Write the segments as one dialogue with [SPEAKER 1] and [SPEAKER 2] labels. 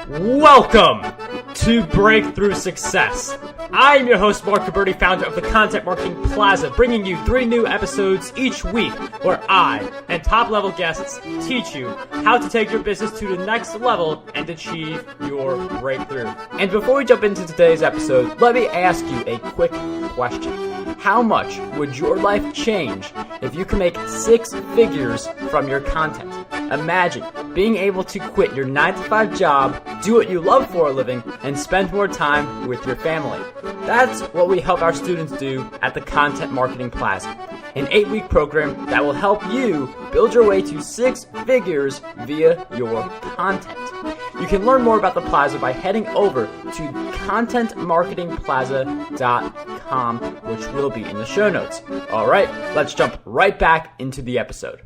[SPEAKER 1] Welcome to Breakthrough Success. I am your host, Marc Guberti, founder of the Content Marketing Plaza, bringing you 3 new episodes each week where I and top-level guests teach you how to take your business to the next level and achieve your breakthrough. And before we jump into today's episode, let me ask you a quick question. How much would your life change if you could make 6 figures from your content? Imagine being able to quit your 9-to-5 job, do what you love for a living, and spend more time with your family. That's what we help our students do at the Content Marketing Plaza, an 8-week program that will help you build your way to 6 figures via your content. You can learn more about the Plaza by heading over to contentmarketingplaza.com, which will be in the show notes. All right, let's jump right back into the episode.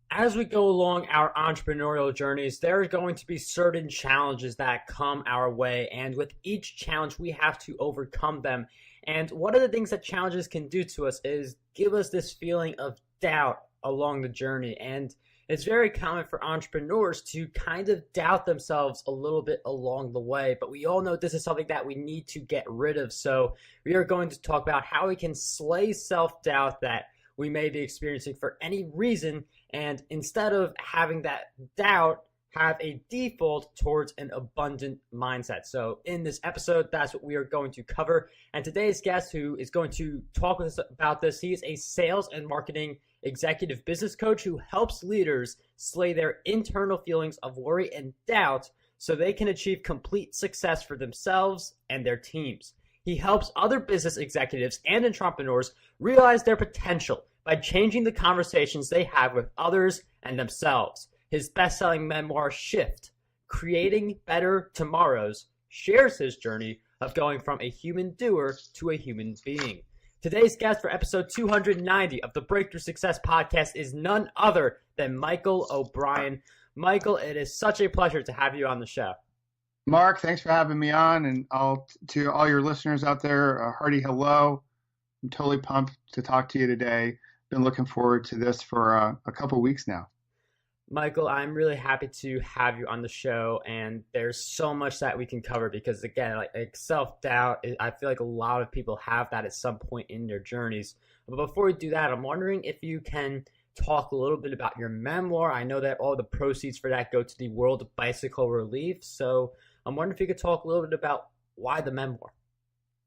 [SPEAKER 1] As we go along our entrepreneurial journeys, there are going to be certain challenges that come our way, and with each challenge, we have to overcome them. And one of the things that challenges can do to us is give us this feeling of doubt along the journey. And it's very common for entrepreneurs to kind of doubt themselves a little bit along the way, but we all know this is something that we need to get rid of. So we are going to talk about how we can slay self-doubt that we may be experiencing for any reason, and instead of having that doubt, have a default towards an abundant mindset. So in this episode, that's what we are going to cover. And today's guest who is going to talk with us about this, he is a sales and marketing executive business coach who helps leaders slay their internal feelings of worry and doubt so they can achieve complete success for themselves and their teams. He helps other business executives and entrepreneurs realize their potential by changing the conversations they have with others and themselves. His best-selling memoir, Shift, Creating Better Tomorrows, shares his journey of going from a human doer to a human being. Today's guest for episode 290 of the Breakthrough Success podcast is none other than Michael O'Brien. Michael, it is such a pleasure to have you on the show.
[SPEAKER 2] Mark, thanks for having me on, and to all your listeners out there, a hearty hello. I'm totally pumped to talk to you today. Been looking forward to this for a couple weeks now.
[SPEAKER 1] Michael, I'm really happy to have you on the show, and there's so much that we can cover because, again, like self-doubt, I feel like a lot of people have that at some point in their journeys. But before we do that, I'm wondering if you can talk a little bit about your memoir. I know that all the proceeds for that go to the World Bicycle Relief, so I'm wondering if you could talk a little bit about why the memoir.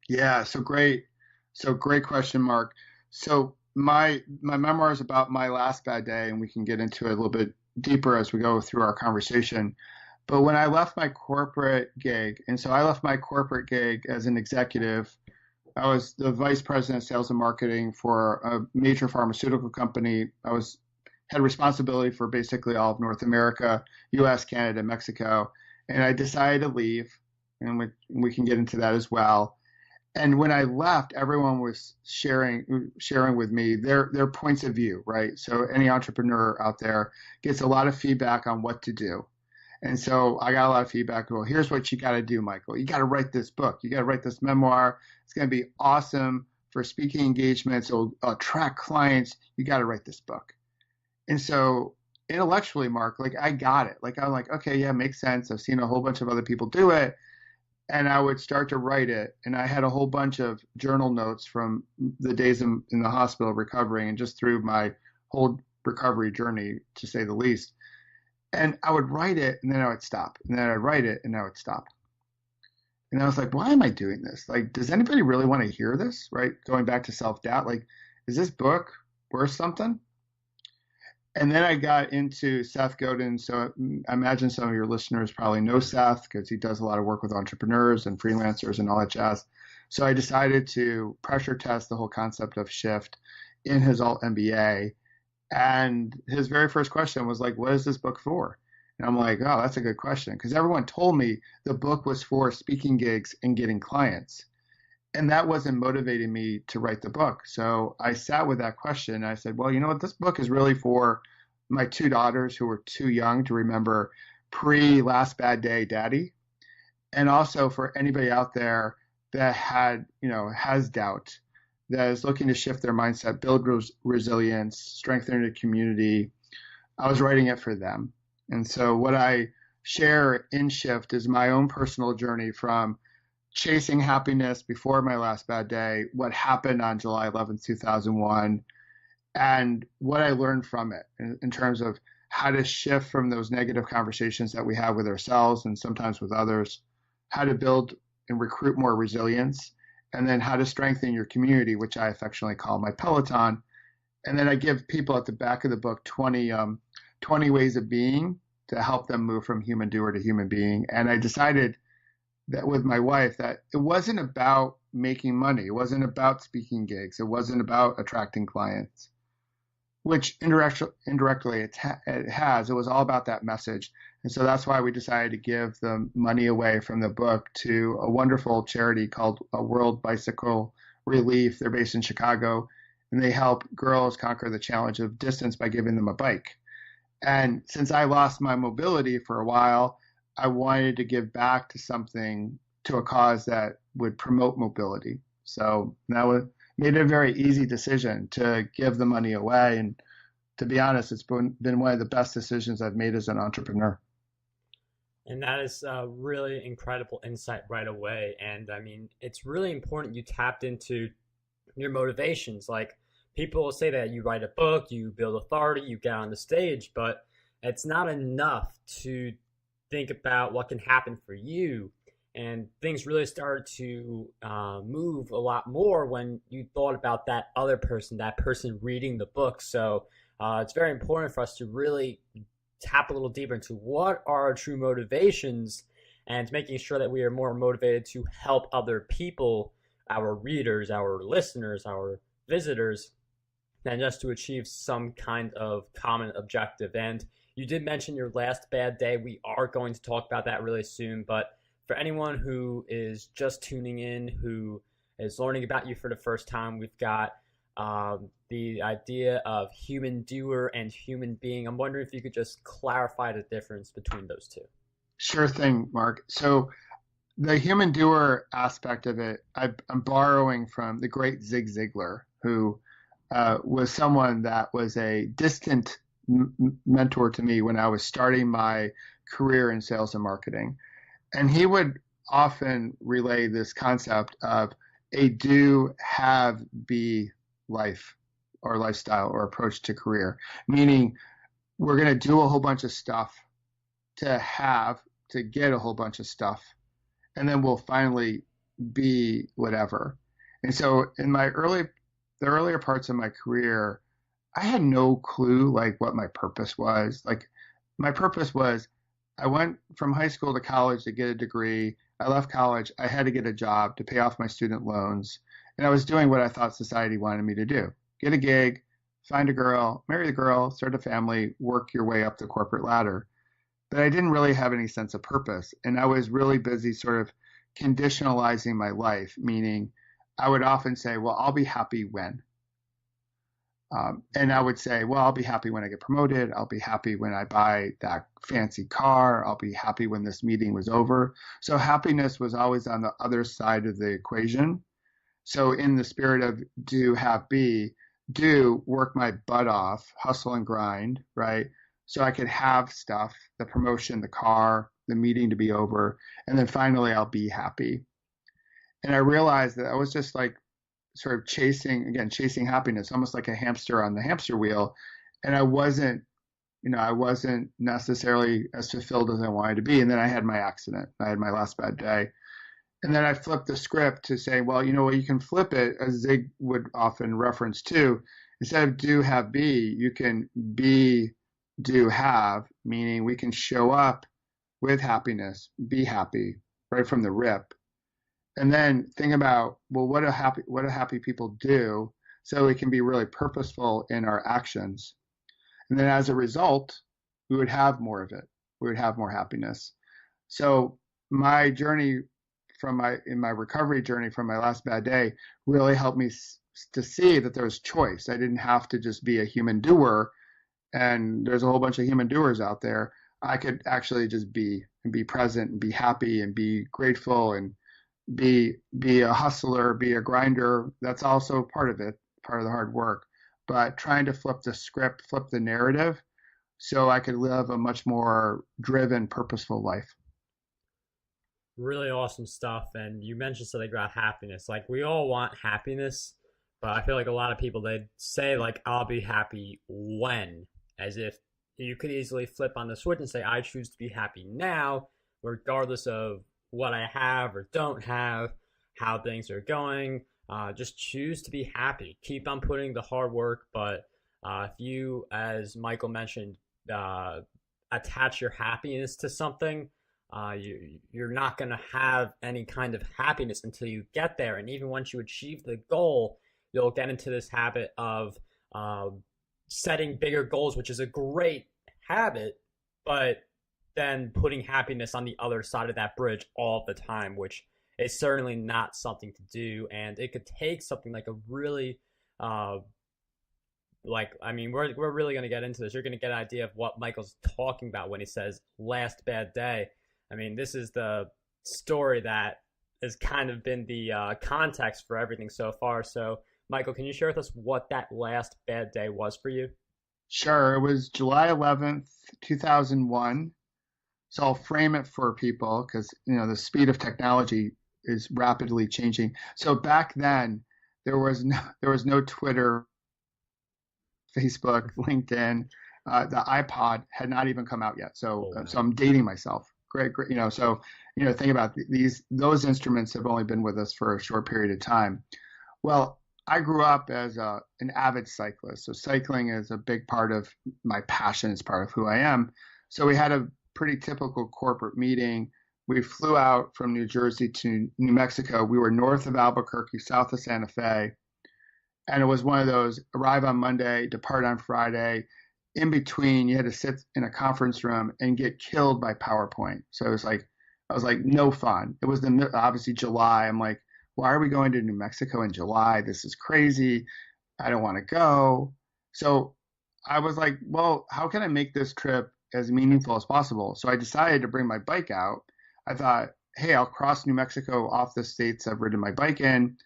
[SPEAKER 2] Yeah, so great question, Mark. So my memoir is about my last bad day, and we can get into it a little bit deeper as we go through our conversation. But when I left my corporate gig, and so I left my corporate gig as an executive, I was the vice president of sales and marketing for a major pharmaceutical company. I had responsibility for basically all of North America, US, Canada, Mexico. And I decided to leave, and we can get into that as well. And when I left, everyone was sharing with me their points of view, right? So any entrepreneur out there gets a lot of feedback on what to do. And so I got a lot of feedback. Well, here's what you got to do, Michael. You got to write this book. You got to write this memoir. It's going to be awesome for speaking engagements. It'll attract clients. You got to write this book. And so intellectually, Mark, like I got it. Like I'm like, okay, yeah, makes sense. I've seen a whole bunch of other people do it. And I would start to write it. And I had a whole bunch of journal notes from the days in the hospital recovering and just through my whole recovery journey, to say the least. And I would write it and then I would stop. And then I'd write it and I would stop. And I was like, why am I doing this? Like, does anybody really want to hear this? Right? Going back to self-doubt, like, is this book worth something? And then I got into Seth Godin. So I imagine some of your listeners probably know Seth because he does a lot of work with entrepreneurs and freelancers and all that jazz. So I decided to pressure test the whole concept of Shift in his alt MBA. And his very first question was like, what is this book for? And I'm like, oh, that's a good question. Because everyone told me the book was for speaking gigs and getting clients. And that wasn't motivating me to write the book. So I sat with that question. And I said, well, you know what? This book is really for my 2 daughters who were too young to remember pre-last bad day daddy. And also for anybody out there that has doubt, that is looking to shift their mindset, build resilience, strengthen the community. I was writing it for them. And so what I share in Shift is my own personal journey from chasing happiness before my last bad day, what happened on July 11th, 2001, and what I learned from it in terms of how to shift from those negative conversations that we have with ourselves and sometimes with others, how to build and recruit more resilience, and then how to strengthen your community, which I affectionately call my Peloton. And then I give people at the back of the book 20 ways of being to help them move from human doer to human being. And I decided that with my wife that it wasn't about making money. It wasn't about speaking gigs. It wasn't about attracting clients, which indirectly it has. It was all about that message. And so that's why we decided to give the money away from the book to a wonderful charity called World Bicycle Relief. They're based in Chicago, and they help girls conquer the challenge of distance by giving them a bike. And since I lost my mobility for a while, I wanted to give back to something, to a cause that would promote mobility. So that made it a very easy decision to give the money away. And to be honest, it's been one of the best decisions I've made as an entrepreneur.
[SPEAKER 1] And that is really incredible insight right away. And I mean, it's really important you tapped into your motivations. Like, people will say that you write a book, you build authority, you get on the stage, but it's not enough to think about what can happen for you. And things really started to move a lot more when you thought about that other person, that person reading the book. So it's very important for us to really tap a little deeper into what are our true motivations, and making sure that we are more motivated to help other people, our readers, our listeners, our visitors, than just to achieve some kind of common objective. And you did mention your last bad day. We are going to talk about that really soon. But for anyone who is just tuning in, who is learning about you for the first time, we've got the idea of human doer and human being. I'm wondering if you could just clarify the difference between those two.
[SPEAKER 2] Sure thing, Mark. So the human doer aspect of it, I'm borrowing from the great Zig Ziglar, who was someone that was a distant mentor to me when I was starting my career in sales and marketing. And he would often relay this concept of a do, have, be life or lifestyle or approach to career, meaning we're going to do a whole bunch of stuff to get a whole bunch of stuff, and then we'll finally be whatever. And so in the earlier parts of my career, I had no clue like what my purpose was. Like, my purpose was, I went from high school to college to get a degree. I left college. I had to get a job to pay off my student loans. And I was doing what I thought society wanted me to do. Get a gig, find a girl, marry the girl, start a family, work your way up the corporate ladder. But I didn't really have any sense of purpose. And I was really busy sort of conditionalizing my life, meaning I would often say, well, I'll be happy when. And I would say, well, I'll be happy when I get promoted. I'll be happy when I buy that fancy car. I'll be happy when this meeting was over. So happiness was always on the other side of the equation. So in the spirit of do, have, be, do, work my butt off, hustle and grind, right? So I could have stuff, the promotion, the car, the meeting to be over, and then finally I'll be happy. And I realized that I was just like sort of chasing happiness, almost like a hamster on the hamster wheel. And I wasn't necessarily as fulfilled as I wanted to be. And then I had my accident. I had my last bad day. And then I flipped the script to say, well, you know what, you can flip it, as Zig would often reference too. Instead of do, have, be, you can be, do, have, meaning we can show up with happiness, be happy right from the rip. And then think about, well, what do happy people do, so we can be really purposeful in our actions. And then as a result, we would have more of it. We would have more happiness. So my journey in my recovery journey from my last bad day really helped me to see that there was choice. I didn't have to just be a human doer, and there's a whole bunch of human doers out there. I could actually just be, and be present, and be happy, and be grateful, and be a hustler, be a grinder. That's also part of it, part of the hard work. But trying to flip the script, flip the narrative, so I could live a much more driven, purposeful life.
[SPEAKER 1] Really awesome stuff. And you mentioned something about happiness. Like we all want happiness, but I feel like a lot of people they say like I'll be happy when, as if you could easily flip on the switch and say I choose to be happy now, regardless of what I have or don't have, how things are going. Just choose to be happy. Keep on putting the hard work, but if you, as Michael mentioned, uh, attach your happiness to something, you're not going to have any kind of happiness until you get there. And even once you achieve the goal, you'll get into this habit of uh, setting bigger goals, which is a great habit, but then putting happiness on the other side of that bridge all the time, which is certainly not something to do. And it could take something like a really uh, like I mean we're really going to get into this. You're going to get an idea of what Michael's talking about when he says last bad day. I mean, this is the story that has kind of been the context for everything so far. So Michael, can you share with us what that last bad day was for you?
[SPEAKER 2] Sure, it was July 11th, 2001. So I'll frame it for people because the speed of technology is rapidly changing. So back then there was no Twitter, Facebook, LinkedIn. The iPod had not even come out yet. So
[SPEAKER 1] Oh wow.
[SPEAKER 2] so I'm dating myself. Great, great. So think about those instruments have only been with us for a short period of time. Well, I grew up as an avid cyclist. So cycling is a big part of my passion. It's part of who I am. So we had a pretty typical corporate meeting. We flew out from New Jersey to New Mexico. We were north of Albuquerque, south of Santa Fe. And it was one of those arrive on Monday, depart on Friday. In between, you had to sit in a conference room and get killed by PowerPoint. So I was like, no fun. It was obviously July. I'm like, why are we going to New Mexico in July? This is crazy. I don't want to go. So I was like, well, how can I make this trip as meaningful as possible? So I decided to bring my bike out. I thought, hey, I'll cross New Mexico off the states I've ridden my bike in.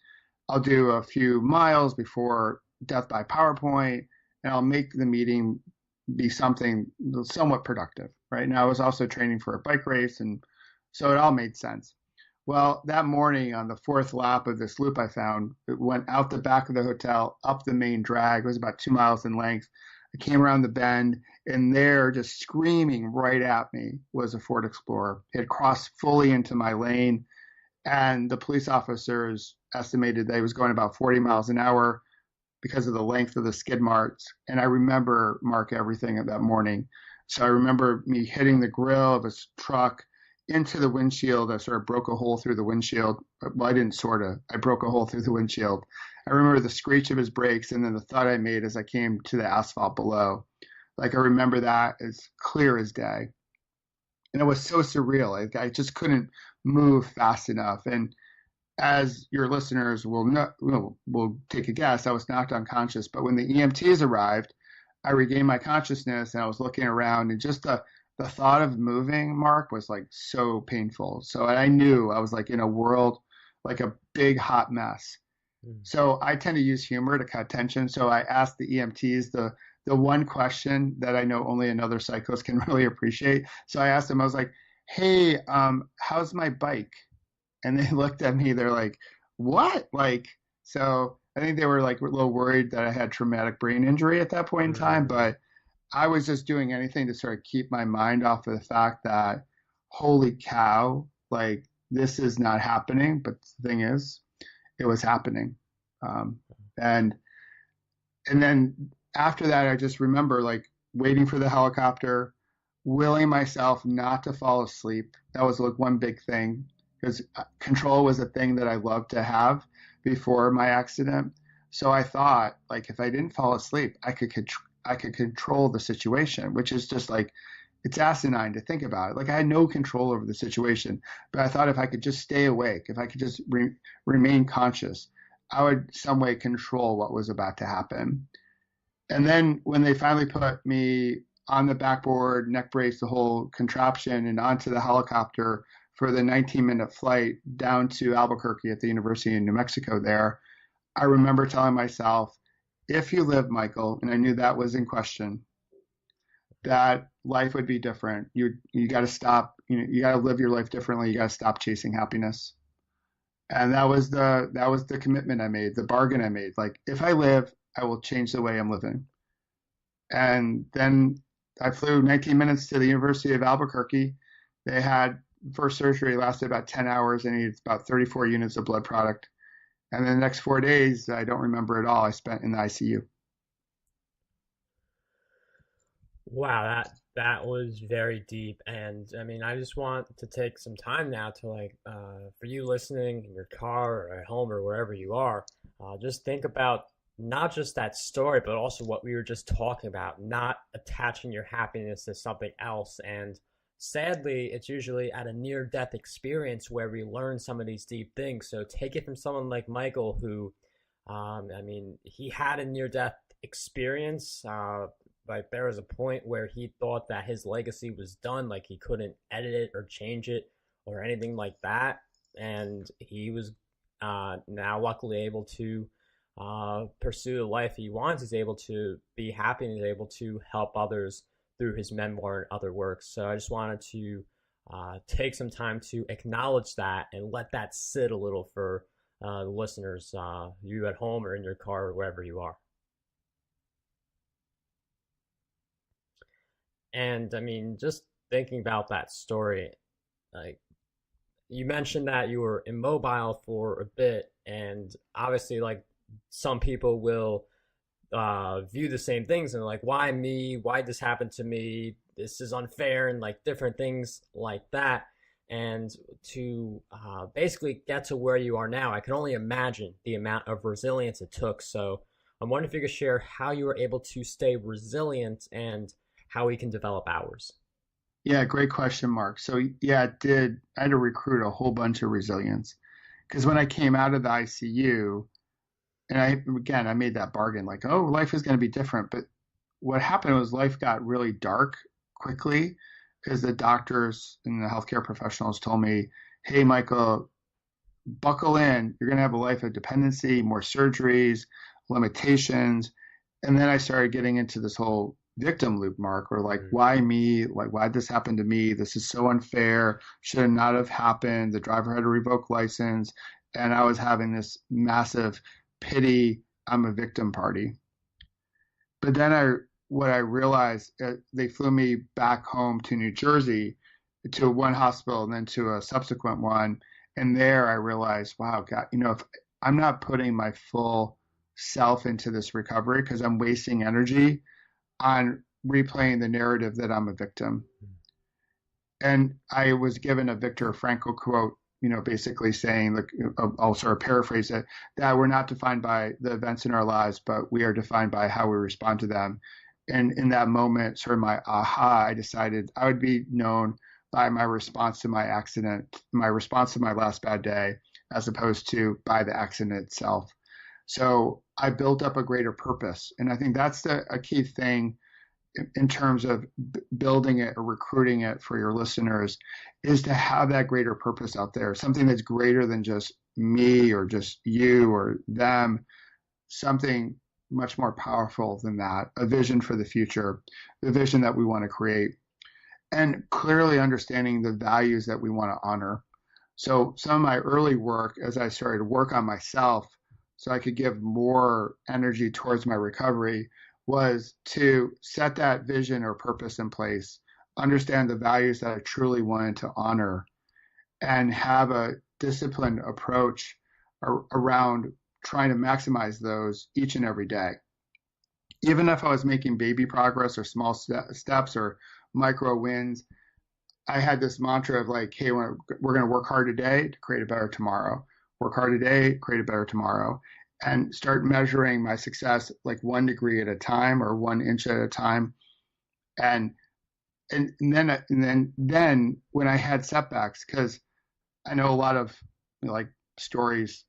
[SPEAKER 2] I'll do a few miles before death by PowerPoint, and I'll make the meeting be something somewhat productive, right? Now I was also training for a bike race, and so it all made sense. Well, that morning on the fourth lap of this loop I found, it went out the back of the hotel, up the main drag. It was about 2 miles in length. I came around the bend, and there, just screaming right at me, was a Ford Explorer. It had crossed fully into my lane, and the police officers estimated that he was going about 40 miles an hour because of the length of the skid marks. And I remember, Mark, everything of that morning. So I remember me hitting the grill of his truck into the windshield. I sort of broke a hole through the windshield. Well, I didn't sort of. I broke a hole through the windshield. I remember the screech of his brakes and then the thud I made as I came to the asphalt below. Like I remember that as clear as day. And it was so surreal. Like I just couldn't move fast enough. And as your listeners will know, will take a guess, I was knocked unconscious. But when the EMTs arrived, I regained my consciousness and I was looking around, and just the thought of moving, Mark, was like so painful. So I knew I was like in a world like a big hot mess. So I tend to use humor to cut tension. So I asked the EMTs the one question that I know only another cyclist can really appreciate. So I asked them, I was like, hey, how's my bike? And they looked at me, they're like, what? Like, so I think they were like a little worried that I had traumatic brain injury at that point in time, but I was just doing anything to sort of keep my mind off of the fact that, holy cow, like this is not happening. But the thing is, it was happening. Um, and and then after that, I just remember like waiting for the helicopter, willing myself not to fall asleep. That was like one big thing because control was a thing that I loved to have before my accident. So I thought, like, if I didn't fall asleep, I could control the situation, which is just like it's asinine to think about it. Like I had no control over the situation, but I thought if I could just stay awake, if I could just remain conscious, I would some way control what was about to happen. And then when they finally put me on the backboard, neck brace, the whole contraption, and onto the helicopter for the 19-minute flight down to Albuquerque at the University in New Mexico there, I remember telling myself, if you live, Michael, and I knew that was in question, that life would be different. You got to stop. You got to live your life differently. You got to stop chasing happiness. And that was the commitment I made, the bargain I made. Like if I live, I will change the way I'm living. And then I flew 19 minutes to the University of Albuquerque. They had first surgery lasted about 10 hours and needed about 34 units of blood product. And then the next 4 days, I don't remember at all, I spent in the ICU.
[SPEAKER 1] Wow, that was very deep. And I mean, I just want to take some time now to like, for you listening in your car or at home or wherever you are, just think about not just that story, but also what we were just talking about, not attaching your happiness to something else. And sadly, it's usually at a near death experience where we learn some of these deep things. So take it from someone like Michael, who, I mean, he had a near death experience. Like there was a point where he thought that his legacy was done, like he couldn't edit it or change it or anything like that. And he was now luckily able to pursue the life he wants. He's able to be happy and he's able to help others through his memoir and other works. So I just wanted to take some time to acknowledge that and let that sit a little for the listeners, you at home or in your car or wherever you are. And I mean, just thinking about that story, like you mentioned that you were immobile for a bit, and obviously, like some people will view the same things and like, why me? Why this happened to me? This is unfair, and like different things like that. And to basically get to where you are now, I can only imagine the amount of resilience it took. So I'm wondering if you could share how you were able to stay resilient and how we can develop ours.
[SPEAKER 2] Yeah, great question, Mark. So yeah, it did. I had to recruit a whole bunch of resilience because when I came out of the ICU, and I made that bargain like, oh, life is going to be different. But what happened was life got really dark quickly because the doctors and the healthcare professionals told me, hey, Michael, buckle in. You're going to have a life of dependency, more surgeries, limitations. And then I started getting into this whole victim loop, Mark, or like, why me? Like, why did this happen to me? This is so unfair. Should not have happened. The driver had to revoke license. And I was having this massive pity. I'm a victim party. But then what I realized, they flew me back home to New Jersey to one hospital and then to a subsequent one. And there I realized, wow, God, if I'm not putting my full self into this recovery because I'm wasting energy on replaying the narrative that I'm a victim. And I was given a Viktor Frankl quote, basically saying, like, I'll sort of paraphrase it, that we're not defined by the events in our lives, but we are defined by how we respond to them. And in that moment, sort of my aha, I decided I would be known by my response to my accident, my response to my last bad day, as opposed to by the accident itself. So I built up a greater purpose. And I think that's a key thing in terms of building it or recruiting it for your listeners, is to have that greater purpose out there, something that's greater than just me or just you or them, something much more powerful than that, a vision for the future, the vision that we want to create, and clearly understanding the values that we want to honor. So some of my early work, as I started to work on myself so I could give more energy towards my recovery, was to set that vision or purpose in place, understand the values that I truly wanted to honor, and have a disciplined approach around trying to maximize those each and every day. Even if I was making baby progress or small steps or micro wins, I had this mantra of like, hey, we're going to work hard today to create a better tomorrow. Work hard today, create a better tomorrow. And start measuring my success like 1 degree at a time or 1 inch at a time. And then when I had setbacks, because I know a lot of like stories,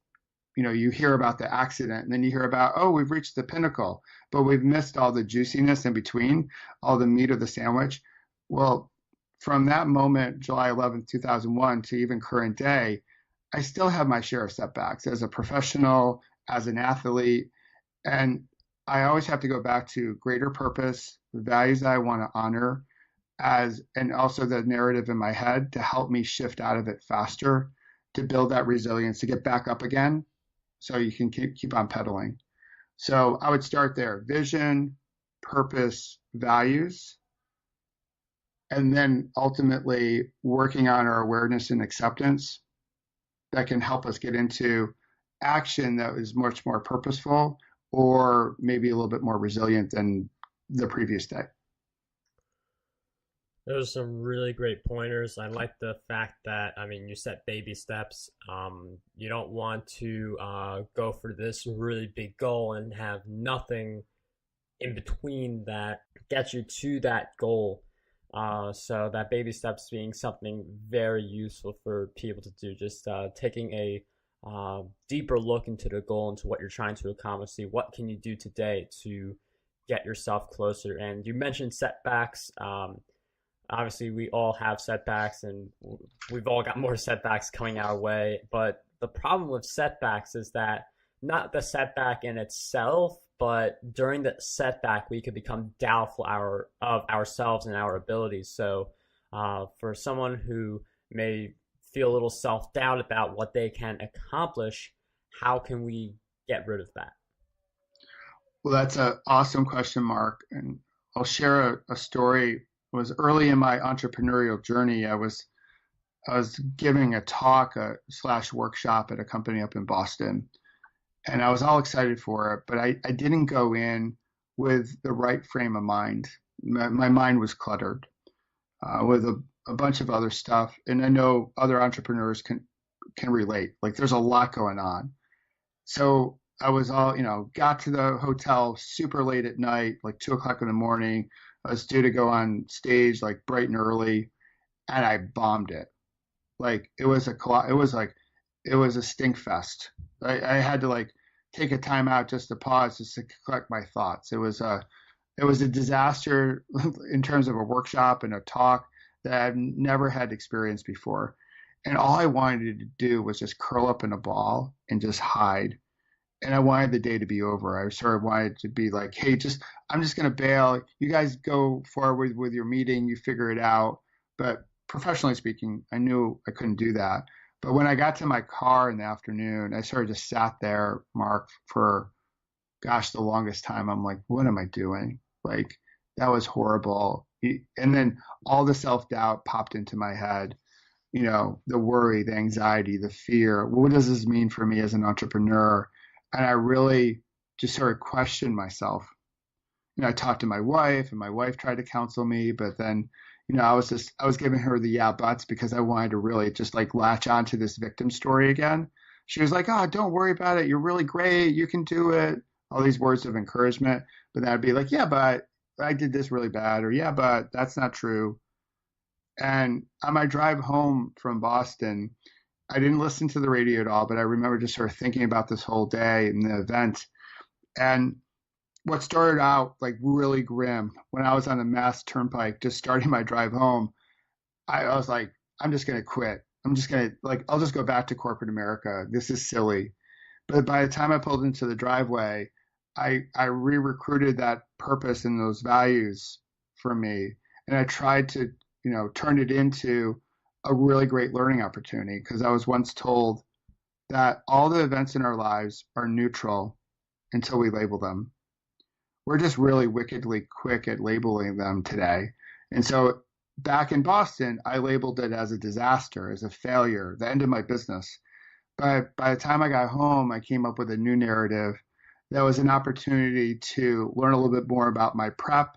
[SPEAKER 2] you hear about the accident and then you hear about, oh, we've reached the pinnacle, but we've missed all the juiciness in between, all the meat of the sandwich. Well, from that moment, July 11th, 2001 to even current day, I still have my share of setbacks as a professional, as an athlete. And I always have to go back to greater purpose, the values that I want to honor, and also the narrative in my head to help me shift out of it faster, to build that resilience, to get back up again, so you can keep on pedaling. So I would start there: vision, purpose, values, and then ultimately working on our awareness and acceptance that can help us get into action that is much more purposeful, or maybe a little bit more resilient than the previous day.
[SPEAKER 1] Those are some really great pointers. I like the fact that, I mean, you set baby steps. You don't want to go for this really big goal and have nothing in between that gets you to that goal. So that baby steps being something very useful for people to do. Just taking a deeper look into the goal, into what you're trying to accomplish. See what can you do today to get yourself closer. And you mentioned setbacks. Obviously, we all have setbacks, and we've all got more setbacks coming our way. But the problem with setbacks is that not the setback in itself, but during the setback, we could become doubtful of ourselves and our abilities. So, for someone who may feel a little self-doubt about what they can accomplish, how can we get rid of that?
[SPEAKER 2] Well, that's an awesome question, Mark. And I'll share a story. It was early in my entrepreneurial journey. I was giving a talk slash workshop at a company up in Boston, and I was all excited for it, but I didn't go in with the right frame of mind. My mind was cluttered with a bunch of other stuff, and I know other entrepreneurs can relate. Like there's a lot going on. So I was all, got to the hotel super late at night, like 2 o'clock in the morning. I was due to go on stage like bright and early, and I bombed it. Like it was a stink fest. I had to like take a time out just to pause, just to collect my thoughts. It was a disaster in terms of a workshop and a talk that I've never had experience before. And all I wanted to do was just curl up in a ball and just hide. And I wanted the day to be over. I sort of wanted to be like, hey, I'm just going to bail. You guys go forward with your meeting. You figure it out. But professionally speaking, I knew I couldn't do that. But when I got to my car in the afternoon, I sort of just sat there, Mark, for, gosh, the longest time. I'm like, what am I doing? Like, that was horrible. And then all the self-doubt popped into my head, the worry, the anxiety, the fear. What does this mean for me as an entrepreneur? And I really just sort of questioned myself. I talked to my wife, and my wife tried to counsel me, but then, I was giving her the yeah buts because I wanted to really just like latch onto this victim story again. She was like, oh, don't worry about it. You're really great. You can do it. All these words of encouragement. But then I'd be like, yeah, but I did this really bad, or yeah, but that's not true. And on my drive home from Boston, I didn't listen to the radio at all, but I remember just sort of thinking about this whole day and the event. And what started out like really grim, when I was on the Mass Turnpike, just starting my drive home, I was like, I'm just going to quit. I'm just going to I'll just go back to corporate America. This is silly. But by the time I pulled into the driveway, I re-recruited that purpose and those values for me. And I tried to, turn it into a really great learning opportunity, because I was once told that all the events in our lives are neutral until we label them. We're just really wickedly quick at labeling them today. And so back in Boston, I labeled it as a disaster, as a failure, the end of my business. But by the time I got home, I came up with a new narrative that was an opportunity to learn a little bit more about my prep,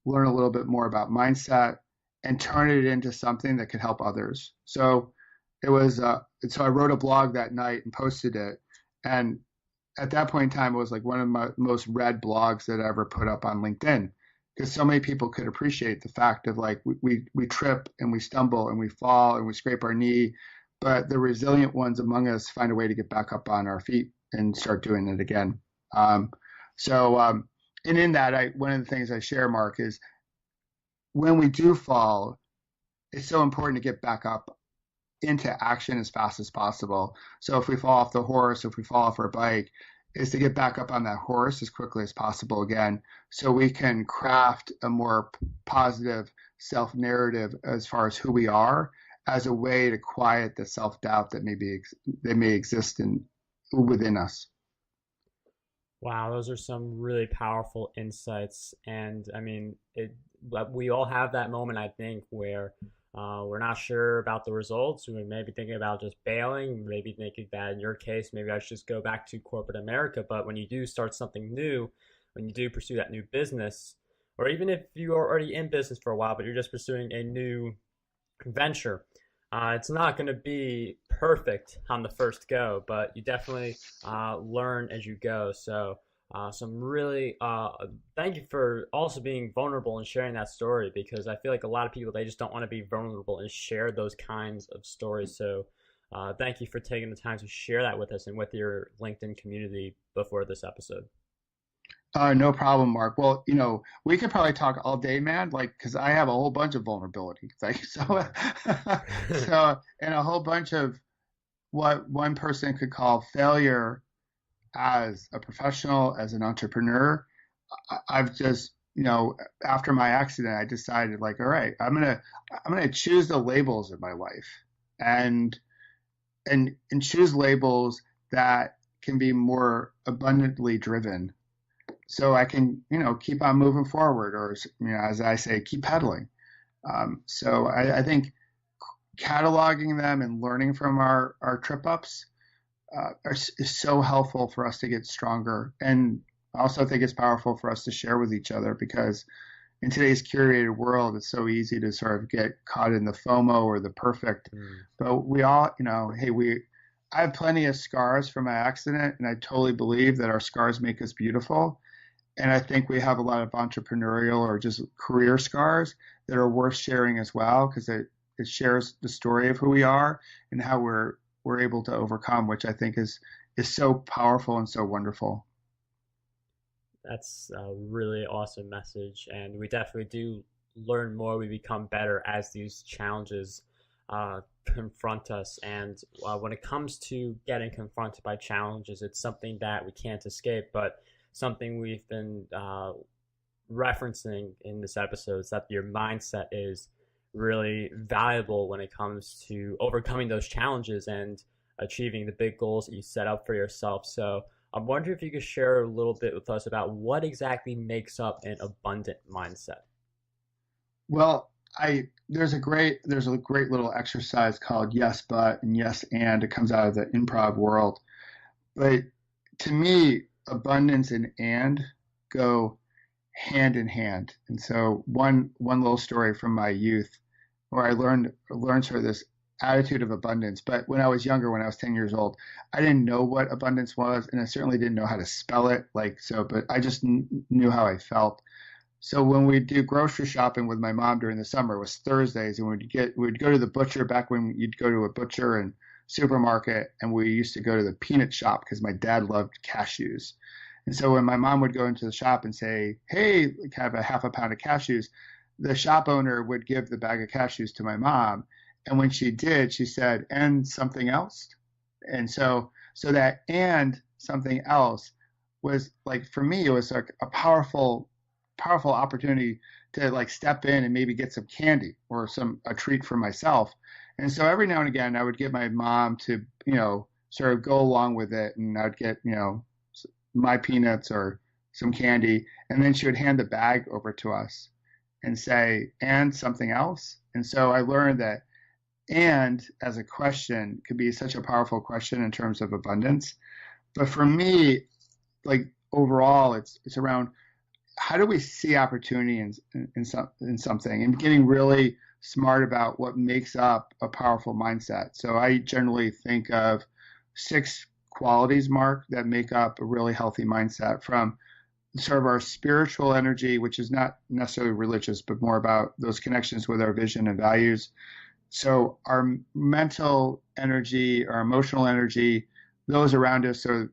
[SPEAKER 2] learn a little bit more about mindset, and turn it into something that could help others. So it was, so I wrote a blog that night and posted it. And at that point in time, it was like one of my most read blogs that I ever put up on LinkedIn, because so many people could appreciate the fact of like, we trip and we stumble and we fall and we scrape our knee, but the resilient ones among us find a way to get back up on our feet and start doing it again. And in that, one of the things I share, Mark, is when we do fall, it's so important to get back up into action as fast as possible. So if we fall off the horse, if we fall off our bike, is to get back up on that horse as quickly as possible again, so we can craft a more positive self narrative as far as who we are, as a way to quiet the self doubt that may exist within us.
[SPEAKER 1] Wow, those are some really powerful insights. And I mean, we all have that moment, I think, where we're not sure about the results. We may be thinking about just bailing, maybe thinking that in your case, maybe I should just go back to corporate America. But when you do start something new, when you do pursue that new business, or even if you are already in business for a while, but you're just pursuing a new venture, it's not going to be perfect on the first go, but you definitely learn as you go. So, some really thank you for also being vulnerable and sharing that story, because I feel like a lot of people, they just don't want to be vulnerable and share those kinds of stories. So, thank you for taking the time to share that with us and with your LinkedIn community before this episode.
[SPEAKER 2] No problem, Mark. Well, we could probably talk all day, man. Like, because I have a whole bunch of vulnerability. Like, and a whole bunch of what one person could call failure as a professional, as an entrepreneur. I've just, after my accident, I decided, like, all right, I'm gonna choose the labels in my life, and choose labels that can be more abundantly driven, so I can, keep on moving forward, or, as I say, keep pedaling. So I think cataloging them and learning from our trip ups is so helpful for us to get stronger. And I also think it's powerful for us to share with each other, because in today's curated world, it's so easy to sort of get caught in the FOMO or the perfect. But we all, hey, I have plenty of scars from my accident, and I totally believe that our scars make us beautiful. And I think we have a lot of entrepreneurial or just career scars that are worth sharing as well, because it shares the story of who we are and how we're able to overcome, which I think is so powerful and so wonderful.
[SPEAKER 1] That's a really awesome message, and we definitely do learn more. We become better as these challenges confront us. And when it comes to getting confronted by challenges, it's something that we can't escape, but something we've been referencing in this episode is that your mindset is really valuable when it comes to overcoming those challenges and achieving the big goals that you set up for yourself. So I'm wondering if you could share a little bit with us about what exactly makes up an abundant mindset.
[SPEAKER 2] Well, there's a great little exercise called yes but and yes and. It comes out of the improv world, but to me, abundance and go hand in hand. And so one little story from my youth, where I learned sort of this attitude of abundance. But when I was younger, when I was 10 years old, I didn't know what abundance was, and I certainly didn't know how to spell it. But I just knew how I felt. So when we do grocery shopping with my mom during the summer, it was Thursdays, and we'd go to the butcher, back when you'd go to a butcher and supermarket, and we used to go to the peanut shop because my dad loved cashews. And so when my mom would go into the shop and say, hey, have a half a pound of cashews, the shop owner would give the bag of cashews to my mom. And when she did, she said, and something else. And so that and something else was, like, for me, it was like a powerful opportunity to, like, step in and maybe get some candy or a treat for myself. And so every now and again, I would get my mom to, sort of go along with it, and I'd get, my peanuts or some candy, and then she would hand the bag over to us and say, and something else. And so I learned that and as a question could be such a powerful question in terms of abundance. But for me, like, overall, it's around how do we see opportunity in something, and getting really smart about what makes up a powerful mindset. So I generally think of 6 qualities, Mark, that make up a really healthy mindset, from sort of our spiritual energy, which is not necessarily religious, but more about those connections with our vision and values. So our mental energy, our emotional energy, those around us, so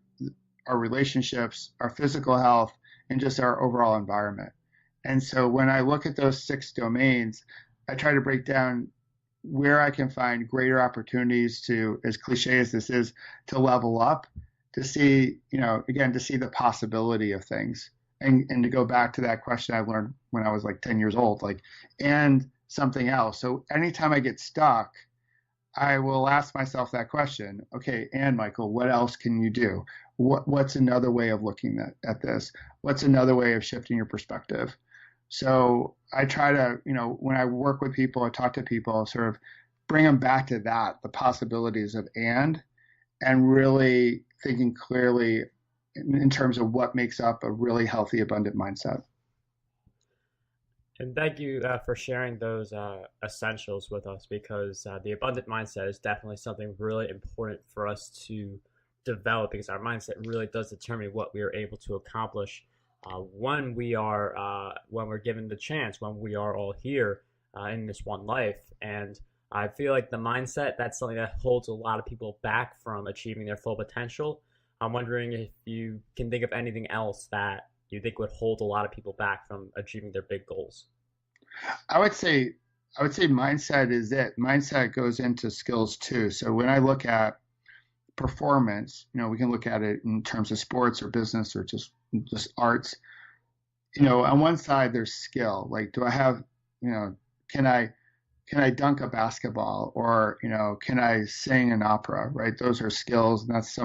[SPEAKER 2] our relationships, our physical health, and just our overall environment. And so when I look at those 6 domains, I try to break down where I can find greater opportunities to, as cliche as this is, to level up, to see, again, to see the possibility of things. And to go back to that question I learned when I was like 10 years old, like, and something else. So anytime I get stuck, I will ask myself that question. Okay, and Michael, what else can you do? What's another way of looking at this? What's another way of shifting your perspective? So I try to, when I work with people, I talk to people, sort of bring them back to that, the possibilities of and really thinking clearly in terms of what makes up a really healthy, abundant mindset.
[SPEAKER 1] And thank you for sharing those essentials with us, because the abundant mindset is definitely something really important for us to develop, because our mindset really does determine what we are able to accomplish when we're given the chance, when we are all here in this one life. And I feel like the mindset, that's something that holds a lot of people back from achieving their full potential. I'm wondering if you can think of anything else that you think would hold a lot of people back from achieving their big goals.
[SPEAKER 2] I would say mindset is it. Mindset goes into skills too. So when I look at performance, we can look at it in terms of sports or business or just arts. On one side there's skill. Like, do I have, can I dunk a basketball, or can I sing an opera, right? Those are skills, and that's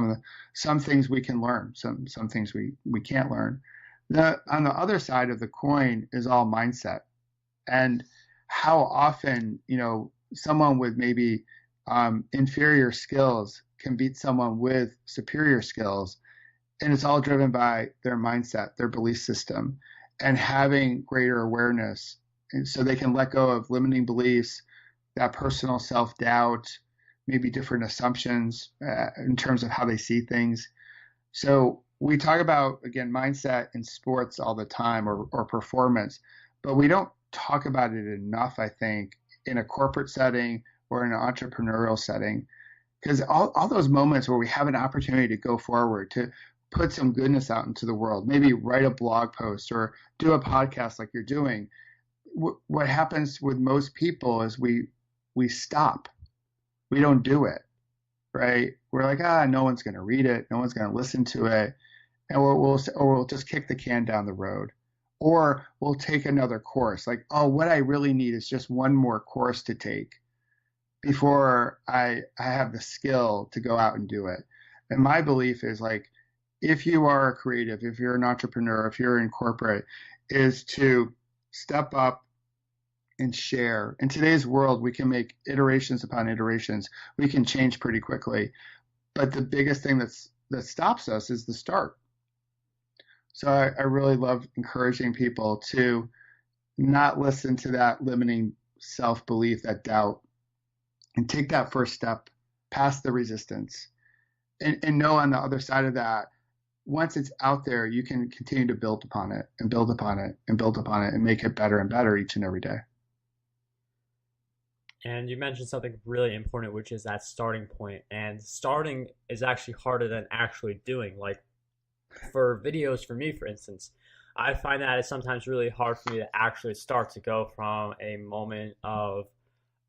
[SPEAKER 2] some things we can learn, some things we can't learn. On the other side of the coin is all mindset, and how often someone with maybe inferior skills can beat someone with superior skills, and it's all driven by their mindset, their belief system, and having greater awareness, and so they can let go of limiting beliefs, that personal self-doubt, maybe different assumptions in terms of how they see things. So we talk about, again, mindset in sports all the time, or performance, but we don't talk about it enough, I think, in a corporate setting or in an entrepreneurial setting, because all those moments where we have an opportunity to go forward, to put some goodness out into the world, maybe write a blog post or do a podcast like you're doing, what happens with most people is we stop. We don't do it, right? We're like, no one's going to read it, no one's going to listen to it, and we'll just kick the can down the road, or we'll take another course. Like, what I really need is just one more course to take before I have the skill to go out and do it. And my belief is, like, if you are a creative, if you're an entrepreneur, if you're in corporate, is to step up and share. In today's world, we can make iterations upon iterations. We can change pretty quickly. But the biggest thing that stops us is the start. So I really love encouraging people to not listen to that limiting self-belief, that doubt, and take that first step past the resistance. And know on the other side of that, once it's out there, you can continue to build upon it and build upon it and build upon it and make it better and better each and every day.
[SPEAKER 1] And you mentioned something really important, which is that starting point. And starting is actually harder than actually doing. Like, for videos, for me, for instance, I find that it's sometimes really hard for me to actually start, to go from a moment of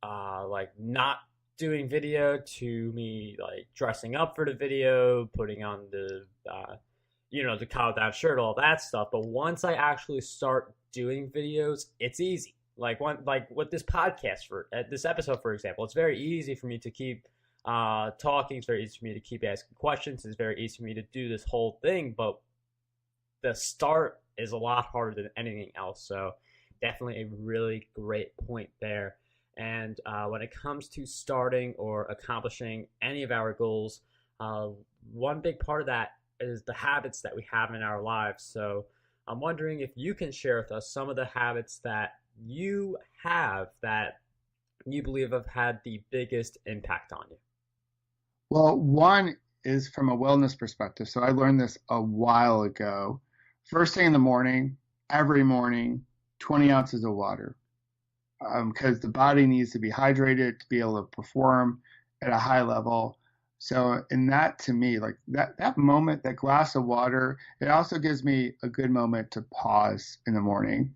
[SPEAKER 1] like not doing video to me like dressing up for the video, putting on the the collar down shirt, all that stuff. But once I actually start doing videos, it's easy. Like with this podcast, this episode, for example, it's very easy for me to keep talking. It's very easy for me to keep asking questions. It's very easy for me to do this whole thing. But the start is a lot harder than anything else. So definitely a really great point there. And when it comes to starting or accomplishing any of our goals, one big part of that is the habits that we have in our lives. So I'm wondering if you can share with us some of the habits that you have that you believe have had the biggest impact on you.
[SPEAKER 2] Well, one is from a wellness perspective. So I learned this a while ago. First thing in the morning, every morning, 20 ounces of water. Because the body needs to be hydrated to be able to perform at a high level. So, and that to me, like that moment, that glass of water, it also gives me a good moment to pause in the morning.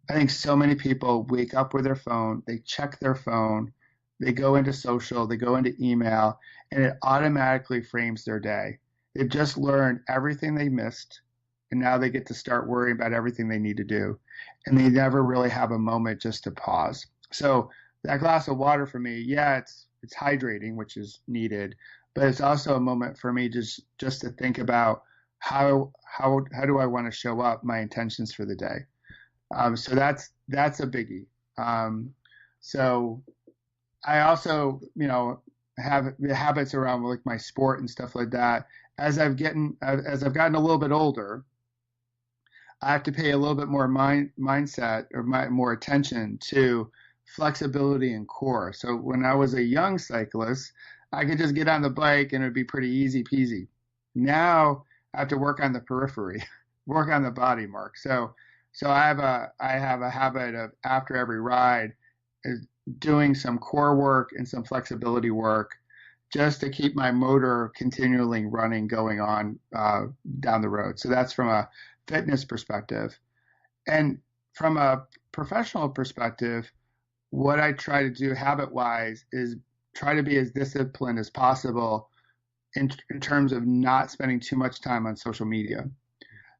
[SPEAKER 2] I think so many people wake up with their phone, they check their phone, they go into social, they go into email, and it automatically frames their day. They've just learned everything they missed, and now they get to start worrying about everything they need to do. And they never really have a moment just to pause. So that glass of water for me, yeah, it's hydrating, which is needed, but it's also a moment for me just to think about how do I want to show up, my intentions for the day. So that's a biggie. So I also, have the habits around like my sport and stuff like that. As I've gotten a little bit older, I have to pay a little bit more mindset or more attention to flexibility and core. So when I was a young cyclist, I could just get on the bike and it'd be pretty easy peasy. Now I have to work on the periphery, work on the body, Mark. So I have a habit of after every ride doing some core work and some flexibility work just to keep my motor continually running, going on down the road. So that's from a fitness perspective. And from a professional perspective, what I try to do habit-wise is try to be as disciplined as possible in terms of not spending too much time on social media.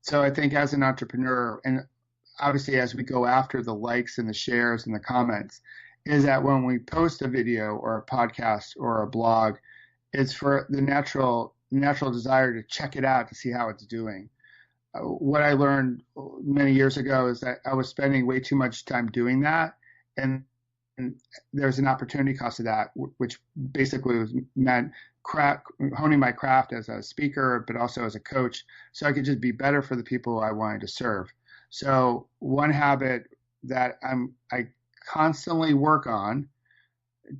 [SPEAKER 2] So I think as an entrepreneur, and obviously as we go after the likes and the shares and the comments, is that when we post a video or a podcast or a blog, it's for the natural desire to check it out to see how it's doing. What I learned many years ago is that I was spending way too much time doing that, and there's an opportunity cost of that, which basically meant honing my craft as a speaker, but also as a coach, so I could just be better for the people I wanted to serve. So one habit that I constantly work on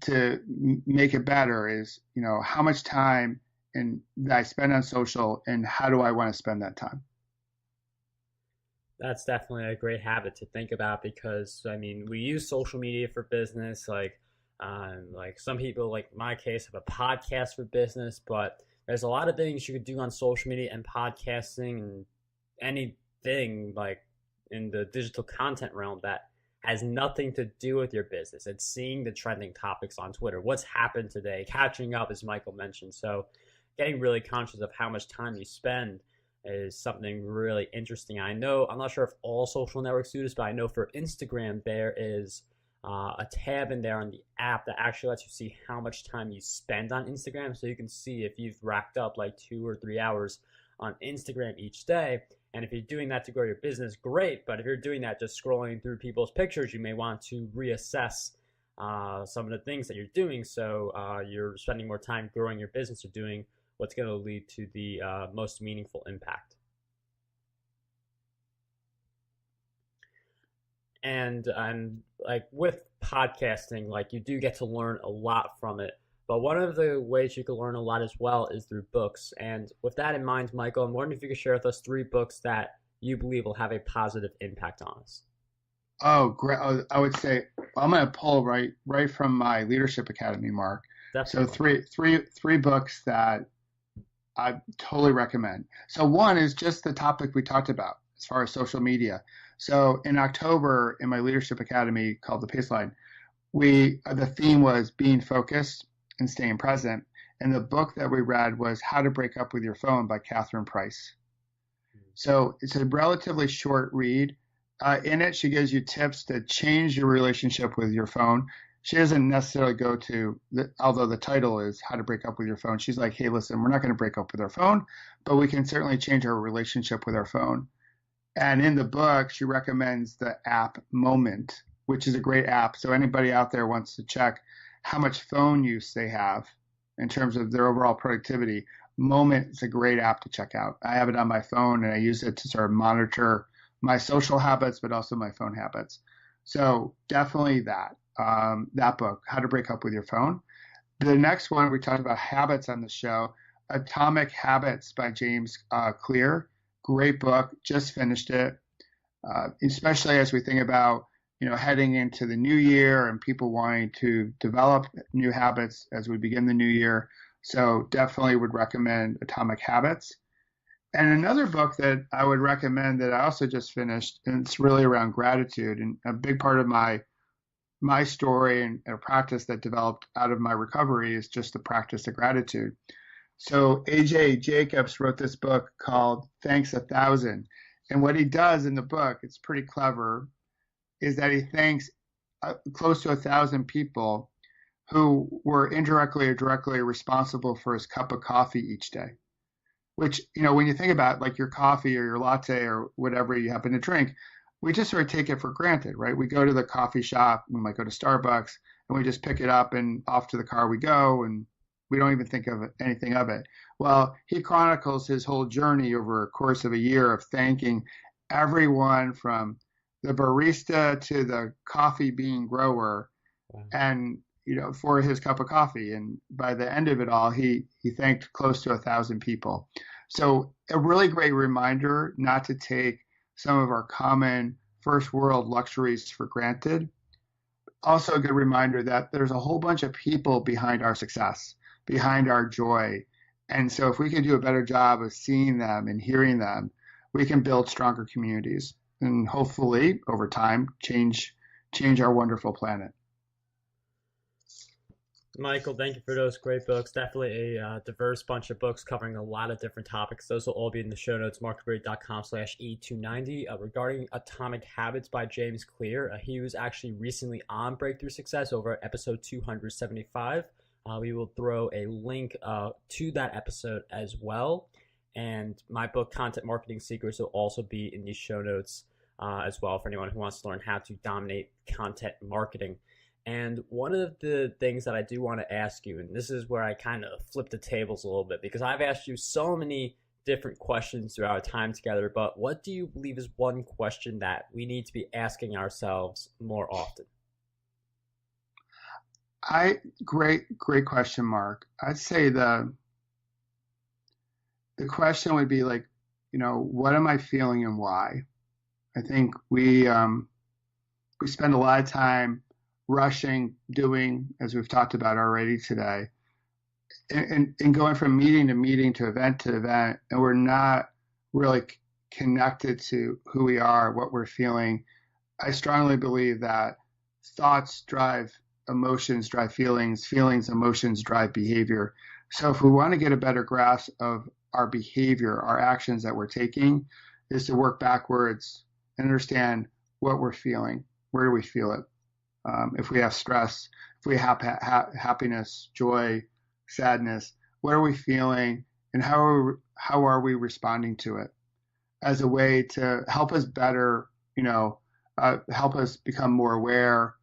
[SPEAKER 2] to make it better is, how much time that I spend on social, and how do I want to spend that time?
[SPEAKER 1] That's definitely a great habit to think about because we use social media for business. Like some people, like my case, have a podcast for business, but there's a lot of things you could do on social media and podcasting and anything like in the digital content realm that has nothing to do with your business. It's seeing the trending topics on Twitter, what's happened today, catching up, as Michael mentioned. So getting really conscious of how much time you spend is something really interesting. I'm not sure if all social networks do this, but I know for Instagram, there is a tab in there on the app that actually lets you see how much time you spend on Instagram. So you can see if you've racked up like 2 or 3 hours on Instagram each day. And if you're doing that to grow your business, great. But if you're doing that just scrolling through people's pictures, you may want to reassess some of the things that you're doing. So you're spending more time growing your business or doing what's going to lead to the most meaningful impact. And like with podcasting, like you do get to learn a lot from it. But one of the ways you can learn a lot as well is through books. And with that in mind, Michael, I'm wondering if you could share with us 3 books that you believe will have a positive impact on us.
[SPEAKER 2] Oh, great. I would say I'm going to pull right from my Leadership Academy, Mark. Definitely. So three books that I totally recommend. So one is just the topic we talked about as far as social media. So in October in my Leadership Academy called The Paceline, the theme was being focused and staying present. And the book that we read was How to Break Up with Your Phone by Catherine Price. So it's a relatively short read. In it, she gives you tips to change your relationship with your phone. She doesn't necessarily go to, although the title is How to Break Up with Your Phone. She's like, hey, listen, we're not going to break up with our phone, but we can certainly change our relationship with our phone. And in the book, she recommends the app Moment, which is a great app. So anybody out there wants to check how much phone use they have in terms of their overall productivity, Moment is a great app to check out. I have it on my phone, and I use it to sort of monitor my social habits, but also my phone habits. So definitely that book, How to Break Up with Your Phone. The next one, we talked about habits on the show, Atomic Habits by James Clear. Great book, just finished it, especially as we think about, heading into the new year and people wanting to develop new habits as we begin the new year. So definitely would recommend Atomic Habits. And another book that I would recommend that I also just finished, and it's really around gratitude, and a big part of my story and a practice that developed out of my recovery is just the practice of gratitude. So AJ Jacobs wrote this book called Thanks a Thousand. And what he does in the book, it's pretty clever, is that he thanks close to 1,000 people who were indirectly or directly responsible for his cup of coffee each day. Which, when you think about like your coffee or your latte or whatever you happen to drink, we just sort of take it for granted, right? We go to the coffee shop, we might go to Starbucks, and we just pick it up and off to the car we go, and we don't even think of anything of it. Well, he chronicles his whole journey over a course of a year of thanking everyone from the barista to the coffee bean grower, and for his cup of coffee. And by the end of it all, he thanked close to 1,000 people. So a really great reminder not to take some of our common first world luxuries for granted. Also a good reminder that there's a whole bunch of people behind our success, behind our joy. And so if we can do a better job of seeing them and hearing them, we can build stronger communities and hopefully over time change our wonderful planet.
[SPEAKER 1] Michael, thank you for those great books. Definitely a diverse bunch of books covering a lot of different topics. Those will all be in the show notes, markguberti.com/E290. Regarding Atomic Habits by James Clear, he was actually recently on Breakthrough Success over at episode 275. We will throw a link to that episode as well. And my book, Content Marketing Secrets, will also be in the show notes as well for anyone who wants to learn how to dominate content marketing. And one of the things that I do want to ask you, and this is where I kind of flip the tables a little bit, because I've asked you so many different questions throughout our time together, but what do you believe is one question that we need to be asking ourselves more often?
[SPEAKER 2] Great question, Mark. I'd say the question would be like, what am I feeling and why? I think we spend a lot of time rushing, doing, as we've talked about already today, and going from meeting to meeting to event, and we're not really connected to who we are, what we're feeling. I strongly believe that thoughts drive emotions, drive feelings, emotions drive behavior. So if we want to get a better grasp of our behavior, our actions that we're taking, is to work backwards and understand what we're feeling. Where do we feel it? If we have stress, if we have happiness, joy, sadness, what are we feeling, and how are we responding to it, as a way to help us better, help us become more aware,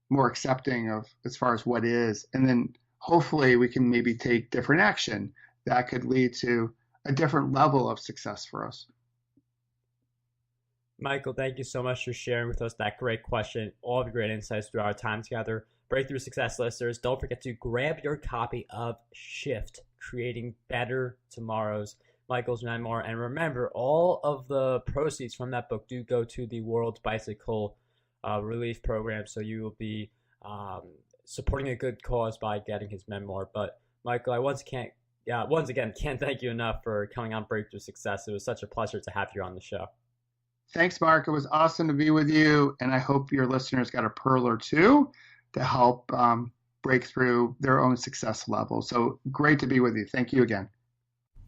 [SPEAKER 2] more accepting of as far as what is, and then hopefully we can maybe take different action that could lead to a different level of success for us.
[SPEAKER 1] Michael, thank you so much for sharing with us that great question, all the great insights throughout our time together. Breakthrough Success listeners, don't forget to grab your copy of Shift, Creating Better Tomorrows, Michael's memoir. And remember, all of the proceeds from that book do go to the World Bicycle Relief Program. So you will be supporting a good cause by getting his memoir. But Michael, I once again can't thank you enough for coming on Breakthrough Success. It was such a pleasure to have you on the show.
[SPEAKER 2] Thanks, Mark. It was awesome to be with you, and I hope your listeners got a pearl or two to help break through their own success level. So great to be with you. Thank you again.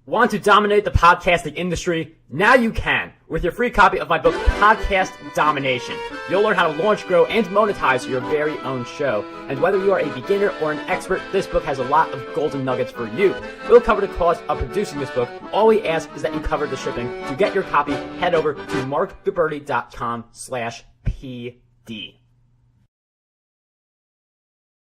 [SPEAKER 1] Want to dominate the podcasting industry? Now you can with your free copy of my book, Podcast Domination. You'll learn how to launch, grow, and monetize your very own show. And whether you are a beginner or an expert, this book has a lot of golden nuggets for you. We'll cover the cost of producing this book. All we ask is that you cover the shipping. To get your copy, head over to markguberti.com/PD.